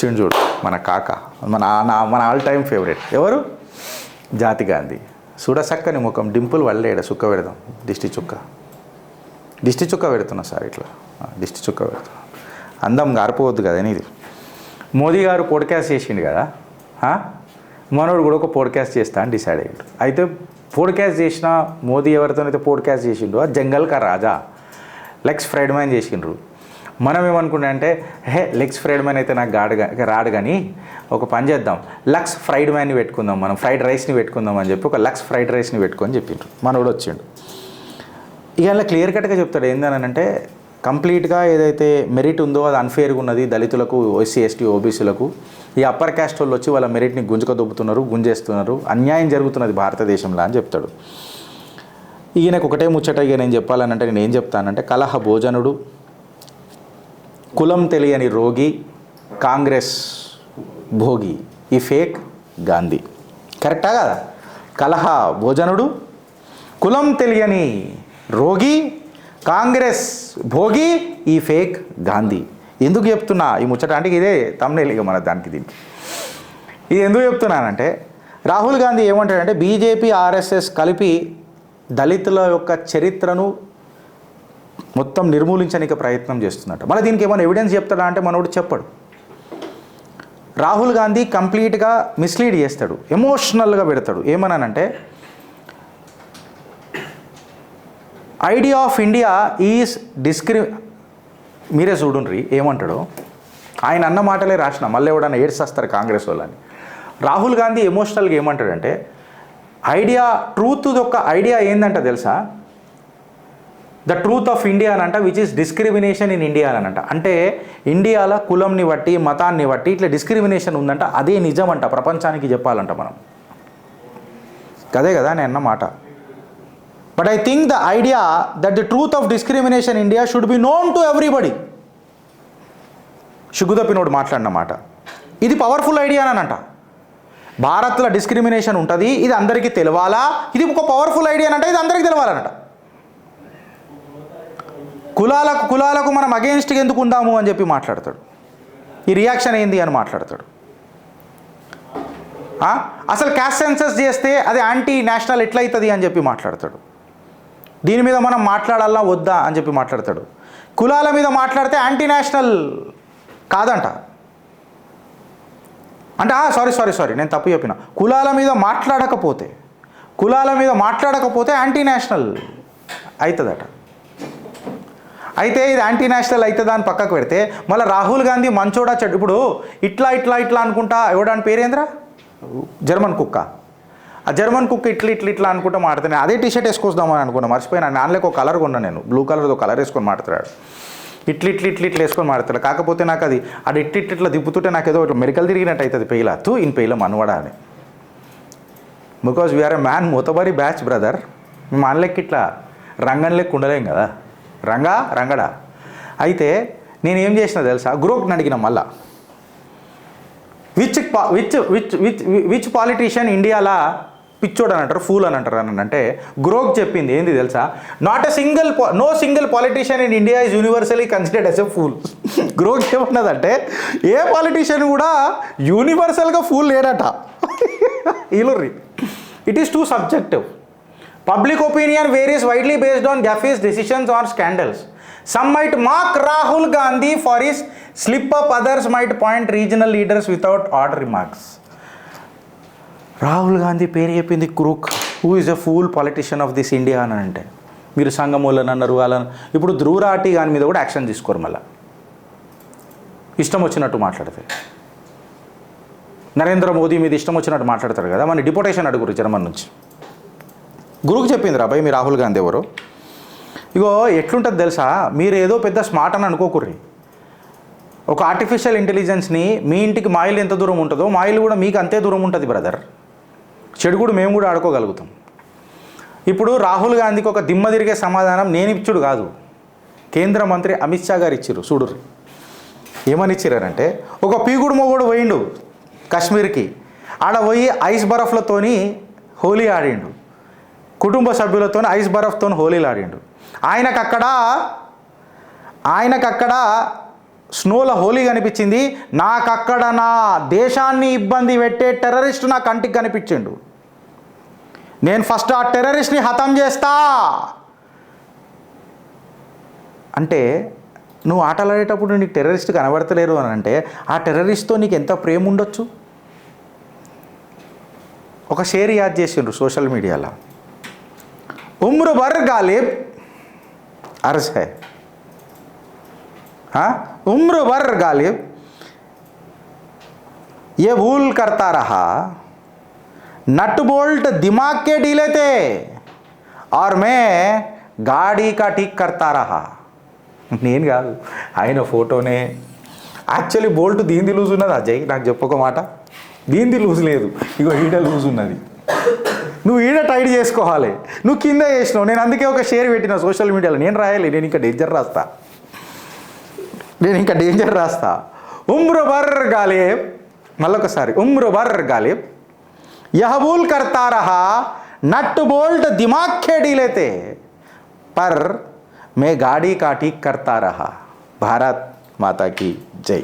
వచ్చిండు చూడు మన కాక, మన ఆల్ టైమ్ ఫేవరెట్ ఎవరు? జాతి గాంధీ. చూడసక్కని ముఖం, డింపుల్ వల్లేడ చుక్క పెడదాం, దిష్టి చుక్క పెడుతున్నా సార్, ఇట్లా దిష్టి చుక్క పెడుతున్నా. అందం గారిపోవద్దు కదా ఇది. మోదీ గారు పోడ్కాస్ట్ చేసిండు కదా, మనోడు కూడా ఒక పోడ్కాస్ట్ చేస్తా అని డిసైడ్ అయ్యాడు. అయితే పోడ్కాస్ట్ చేసిన మోదీ ఎవరితోనైతే పోడ్కాస్ట్ చేసిండో ఆ జంగల్ కా రాజా లెక్స్ ఫ్రైడ్మ్యాన్ చేసిండ్రు. మనం ఏమనుకున్నా అంటే లెక్స్ ఫ్రైడ్మ్యాన్ అయితే నాకు రాడు కానీ ఒక పని చేద్దాం, లక్స్ ఫ్రైడ్ మ్యాన్ని పెట్టుకుందాం, మనం ఫ్రైడ్ రైస్ని పెట్టుకుందాం అని చెప్పి ఒక లక్స్ ఫ్రైడ్ రైస్ని పెట్టుకొని చెప్పిండ్రు. మనోడు వచ్చిండు. ఇక అలా క్లియర్ కట్గా చెప్తాడు ఏందనంటే, కంప్లీట్గా ఏదైతే మెరిట్ ఉందో అది అన్ఫేర్గా ఉన్నది దళితులకు, ఎస్సీ ఎస్టీ ఓబీసీలకు. ఈ అప్పర్ క్యాస్ట్ వాళ్ళు వచ్చి వాళ్ళ మెరిట్ని గుంజేస్తున్నారు, అన్యాయం జరుగుతున్నది భారతదేశంలో అని చెప్తాడు. ఈయనకు ఒకటే ముచ్చట. ఇక నేను చెప్పాలనంటే నేను ఏం చెప్తానంటే, కలహ భోజనుడు, కులం తెలియని రోగి, కాంగ్రెస్ భోగి, ఈ ఫేక్ గాంధీ. కరెక్టా కదా? కలహ భోజనుడు, కులం తెలియని రోగి, కాంగ్రెస్ భోగి, ఈ ఫేక్ గాంధీ. ఎందుకు చెప్తున్నా ఈ ముచ్చట అంటే ఇదే తమ్నేల్ ఇక మన దీనికి. ఇది ఎందుకు చెప్తున్నానంటే, రాహుల్ గాంధీ ఏమంటాడంటే బీజేపీ ఆర్ఎస్ఎస్ కలిపి దళితుల యొక్క చరిత్రను మొత్తం నిర్మూలించడానికి ప్రయత్నం చేస్తున్నట్టు. మళ్ళీ దీనికి ఏమైనా ఎవిడెన్స్ చెప్తాడా అంటే మనోడు చెప్పడు. రాహుల్ గాంధీ కంప్లీట్గా మిస్లీడ్ చేస్తాడు, ఎమోషనల్గా పెడతాడు. ఏమన్నానంటే, ఐడియా ఆఫ్ ఇండియా ఈజ్ మీరే చూడండి ఏమంటాడో. ఆయన అన్న మాటలే రాసిన, మళ్ళీ ఎవడన్నా ఏడ్చేస్తారు కాంగ్రెస్ వాళ్ళని. రాహుల్ గాంధీ ఎమోషనల్గా ఏమంటాడంటే, ట్రూత్ యొక్క ఐడియా ఏందంట తెలుసా? ద ట్రూత్ ఆఫ్ ఇండియా అనంట, which is discrimination in India అనంట. అంటే ఇండియాలో కులంని బట్టి, మతాన్ని బట్టి ఇట్లా డిస్క్రిమినేషన్ ఉందంట, అదే నిజం అంట, ప్రపంచానికి చెప్పాలంట మనం. అదే కదా నేను అన్న మాట. But I think the idea that the truth of discrimination India should be known to everybody. సిగ్గుదప్పినోడు మాట్లాడిన మాట. ఇది పవర్ఫుల్ ఐడియా అనంట. భారత్లో డిస్క్రిమినేషన్ ఉంటుంది, ఇది అందరికీ తెలవాలా, ఇది ఒక పవర్ఫుల్ ఐడియా అనంట, ఇది అందరికీ తెలవాలన్నట. కులాలకు మనం అగెయిన్స్ట్గా ఎందుకు ఉందాము అని చెప్పి మాట్లాడతాడు. ఈ రియాక్షన్ ఏంది అని మాట్లాడతాడు. అసలు క్యాస్ట్ సెన్సస్ చేస్తే అది యాంటీ నేషనల్ ఎట్లయితుంది అని చెప్పి మాట్లాడతాడు. దీని మీద మనం మాట్లాడాలా వద్దా అని చెప్పి మాట్లాడతాడు. కులాల మీద మాట్లాడితే యాంటీ నేషనల్ కాదంట. అంటే సారీ నేను తప్పు చెప్పిన. కులాల మీద మాట్లాడకపోతే యాంటీ నేషనల్ అవుతుందట. అయితే ఇది యాంటీ నేషనల్ అవుతుందా అని పక్కకు పెడితే, మళ్ళీ రాహుల్ గాంధీ మంచోడా చెడు, ఇప్పుడు ఇట్లా అనుకుంటా ఎవడాని పేరేంద్రా, జర్మన్ కుక్క. ఆ జర్మన్ కుక్క ఇట్లా అనుకుంటా మాట్లాడుతాను. అదే టీషర్ట్ వేసుకొస్తామని అనుకున్నా, మర్చిపోయినా. నాన్నలేక ఒక కలర్ కొన్నా నేను, బ్లూ కలర్తో కలర్ వేసుకొని మాట్లాడాడు. ఇట్లా వేసుకొని మాట్లాడతాడు. కాకపోతే నాకు అది ఇట్లా దిప్పుతుంటే నాకు ఏదో మెరికల్ తిరిగినట్టు అవుతుంది. పెయిల మనవడా అని. బికాజ్ వీఆర్ ఎ మ్యాన్ మోతబరి బ్యాచ్ బ్రదర్. మేము అనలేక ఇట్లా రంగం లెక్క ఉండలేం కదా, రంగడా. అయితే నేనేం చేసినా తెలుసా, గ్రూప్ని అడిగిన మళ్ళా, విచ్ పాలిటీషియన్ ఇండియాలో పిచ్చోడు అని అంటారు, ఫూల్ అని అంటారు అని అంటే, గ్రోక్ చెప్పింది ఏంది తెలుసా, no single politician in India is universally considered as a fool. Grok ఏమన్నదంటే, ఏ పాలిటీషియన్ కూడా యూనివర్సల్గా ఫూల్ లేడట. ఇలుర్రి, it is too subjective. Public opinion varies widely based on Gaffey's decisions or scandals. Some might mock Rahul Gandhi for his slip-up, others might point regional leaders without odd remarks. Rahul Gandhi పేరు చెప్పింది crook, who is a fool politician of this India అని అంటే, మీరు సంగమూలని అన్నారు వాళ్ళని. ఇప్పుడు ధ్రువరాటి గాని మీద కూడా యాక్షన్ తీసుకోరు. మళ్ళీ ఇష్టం వచ్చినట్టు మాట్లాడితే, నరేంద్ర మోదీ మీద ఇష్టం వచ్చినట్టు మాట్లాడతారు కదా, మన డిపోటేషన్ అడుగురు జర్మన్ నుంచి. గురుకు చెప్పింది రాబాయ్ మీ రాహుల్ గాంధీ ఎవరు. ఇగో ఎట్లుంటుంది తెలుసా, మీరు ఏదో పెద్ద స్మార్ట్ అని అనుకోకుర్రి. ఒక ఆర్టిఫిషియల్ ఇంటెలిజెన్స్ని మీ ఇంటికి మా ఇల్లు ఎంత దూరం ఉంటుందో మా ఇల్లు కూడా మీకు అంతే దూరం ఉంటుంది బ్రదర్. చెడు కూడా మేము కూడా ఆడుకోగలుగుతాం. ఇప్పుడు రాహుల్ గాంధీకి ఒక దిమ్మ తిరిగే సమాధానం నేను ఇచ్చుడు కాదు, కేంద్ర మంత్రి అమిత్ షా గారు ఇచ్చిర్రు. చూడుర్రి ఏమని ఇచ్చిరారంటే, ఒక పీగుడు మొగుడు పోయిండు కాశ్మీర్కి, ఆడ పోయి ఐస్ బరఫ్లతోని హోలీ ఆడిండు, కుటుంబ సభ్యులతో ఐస్ బరఫ్తో హోలీలు ఆడిండు. ఆయనకక్కడ స్నోలో హోలీ కనిపించింది, నాకు అక్కడ నా దేశాన్ని ఇబ్బంది పెట్టే టెర్రరిస్ట్ నా కంటికి కనిపించిండు, నేను ఫస్ట్ ఆ టెర్రరిస్ట్ని హతం చేస్తా అంటే, నువ్వు ఆటలు ఆడేటప్పుడు నీకు టెర్రరిస్ట్ కనబడతలేరు అని అంటే ఆ టెర్రరిస్ట్తో నీకు ఎంత ప్రేమ ఉండొచ్చు. ఒక షేర్ యాద్ చేసిండ్రు సోషల్ మీడియాలో, ఉమ్ర భర్ గాలిబ్ अर्ज है, हाँ उम्र भर गालिब ये भूल करता रहा, नट बोल्ट दिमाग के ढीले थे और मैं गाड़ी का ठीक करता रहा. నేను కాదు, ఆయన ఫోటోనే. యాక్చువల్లీ బోల్ట్ దీనిది లూజ్ ఉన్నది. అజయ్ నాకు చెప్పొక మాట, దీనిది లూజ్ లేదు, ఇగో ఈడ లూజ్ ఉన్నది, నువ్వు ఈడ టైట్ చేసుకోవాలి, నువ్వు కింద చేసినావు. నేను అందుకే ఒక షేర్ పెట్టిన సోషల్ మీడియాలో, నేను రాయాలి, నేను ఇంకా డేంజర్ రాస్తా. ఉమ్ర భర్ గాలిబ్, మళ్ళొకసారి ఉమ్ర భర్ గాలిబ్ యహ్ భూల్ కర్తా రహా, నట్ బోల్ట్ దిమాగ్ కే ఢీలే थे पर मैं गाड़ी का ठीक करता रहा. भारत माता की जय.